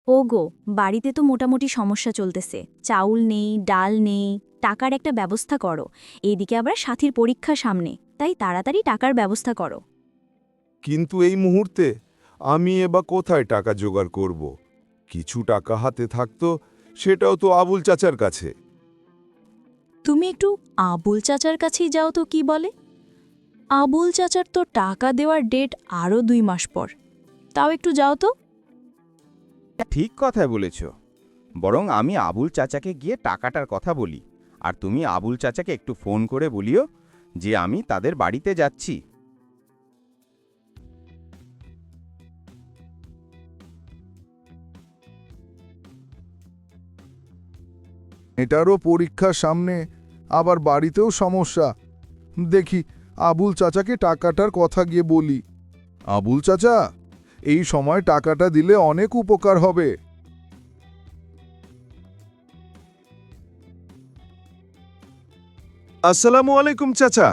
ওগো, বাড়িতে তো মোটামুটি সমস্যা চলতেছে। চাউল নেই, ডাল নেই, টাকার একটা ব্যবস্থা করো। এইদিকে আবার সাথীর পরীক্ষা সামনে, তাই তাড়াতাড়ি টাকার ব্যবস্থা করো। কিন্তু এই মুহূর্তে আমি এবার কোথায় টাকা জোগাড় করব? কিছু টাকা হাতে থাকতো, সেটাও তো আবুল চাচার কাছে। তুমি একটু আবুল চাচার কাছেই যাও তো, কি বলে। আবুল চাচার তো টাকা দেওয়ার ডেট আরও 2 মাস পর। তাও একটু যাও তো। ঠিক কথা বলেছ। বরং আমি আবুল চাচাকে গিয়ে টাকাটার কথা বলি, আর তুমি আবুল চাচাকে একটু ফোন করে বলিও যে আমি তাদের বাড়িতে যাচ্ছি। এটারও পরীক্ষার সামনে, আবার বাড়িতেও সমস্যা। দেখি আবুল চাচাকে টাকাটার কথা গিয়ে বলি। আবুল চাচা, এই সময় টাকাটা দিলে অনেক উপকার হবে। আসসালামু আলাইকুম চাচা,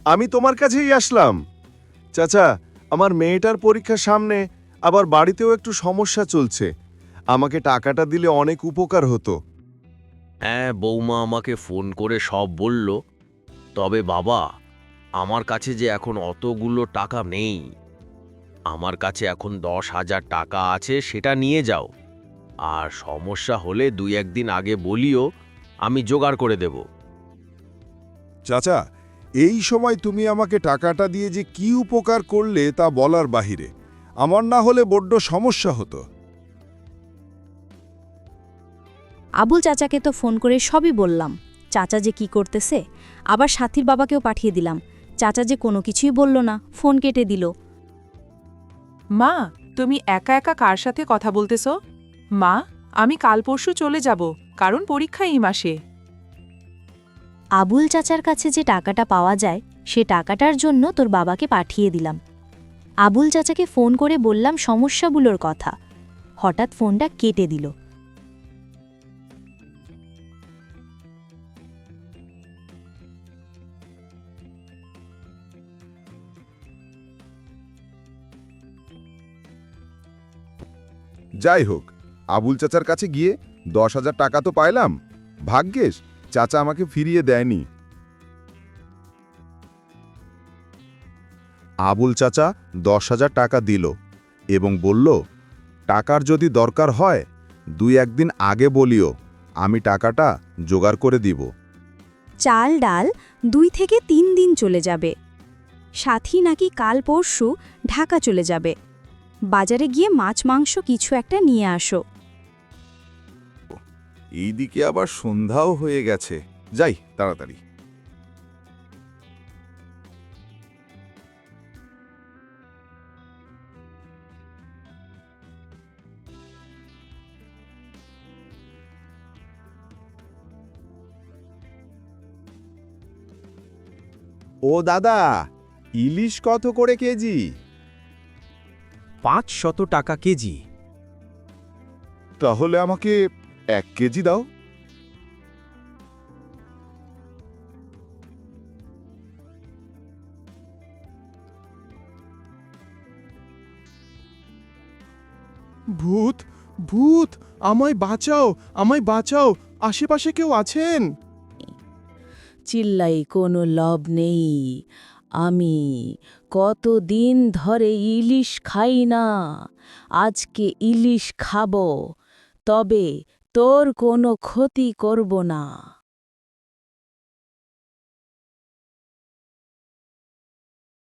আমি তোমার কাছেই আসলাম। চাচা, আমার মেয়েটার পরীক্ষার সামনে, আবার বাড়িতেও একটু সমস্যা চলছে। আমাকে টাকাটা দিলে অনেক উপকার হতো। হ্যাঁ, বৌমা আমাকে ফোন করে সব বলল। তবে বাবা, আমার কাছে যে এখন অতগুলো টাকা নেই। আমার কাছে এখন 10,000 টাকা আছে, সেটা নিয়ে যাও। আর সমস্যা হলে 2-1 দিন আগে বলিও, আমি জোগাড় করে দেব। চাচা, এই সময় তুমি আমাকে টাকাটা দিয়ে যে কি উপকার করলে তা বলার বাহিরে। আমার না হলে বড্ড সমস্যা হতো। আবুল চাচাকে তো ফোন করে সবই বললাম। চাচা যে কি করতেছে, আবার সাথীর বাবাকেও পাঠিয়ে দিলাম। চাচা যে কোনো কিছুই বলল না, ফোন কেটে দিল। মা, তুমি একা একা কার সাথে কথা বলতেছ? মা, আমি কাল পরশু চলে যাব, কারণ পরীক্ষা এই মাসে। আবুল চাচার কাছে যে টাকাটা পাওয়া যায়, সে টাকাটার জন্য তোর বাবাকে পাঠিয়ে দিলাম। আবুল চাচাকে ফোন করে বললাম সমস্যাগুলোর কথা। হঠাৎ ফোনটা কেটে দিল। যাই হোক, আবুল চাচার কাছে গিয়ে 10,000 টাকা তো পাইলাম। ভাগ্যেশ চাচা আমাকে ফিরিয়ে দেয়নি। আবুল চাচা 10,000 টাকা দিল এবং বলল, টাকার যদি দরকার হয় 2-1 দিন আগে বলিও, আমি টাকাটা জোগাড় করে দিব। চাল ডাল 2 থেকে 3 দিন চলে যাবে। সাথী নাকি কাল পরশু ঢাকা চলে যাবে। বাজারে গিয়ে মাছ মাংস কিছু একটা নিয়ে আসো। এইদিকে আবার সন্ধ্যাও হয়ে গেছে, যাই তাড়াতাড়ি। ও দাদা, ইলিশ কত করে কেজি? 500 টাকা কেজি। তাহলে আমাকে 1 কেজি দাও। ভূত, ভূত, আমায় বাঁচাও, আমায় বাঁচাও, আশেপাশে কেউ আছেন? চিল্লাই কোনো লাভ নেই। আমি কতদিন ধরে ইলিশ খাই না, আজকে ইলিশ খাবো, তবে তোর কোনো ক্ষতি করব না।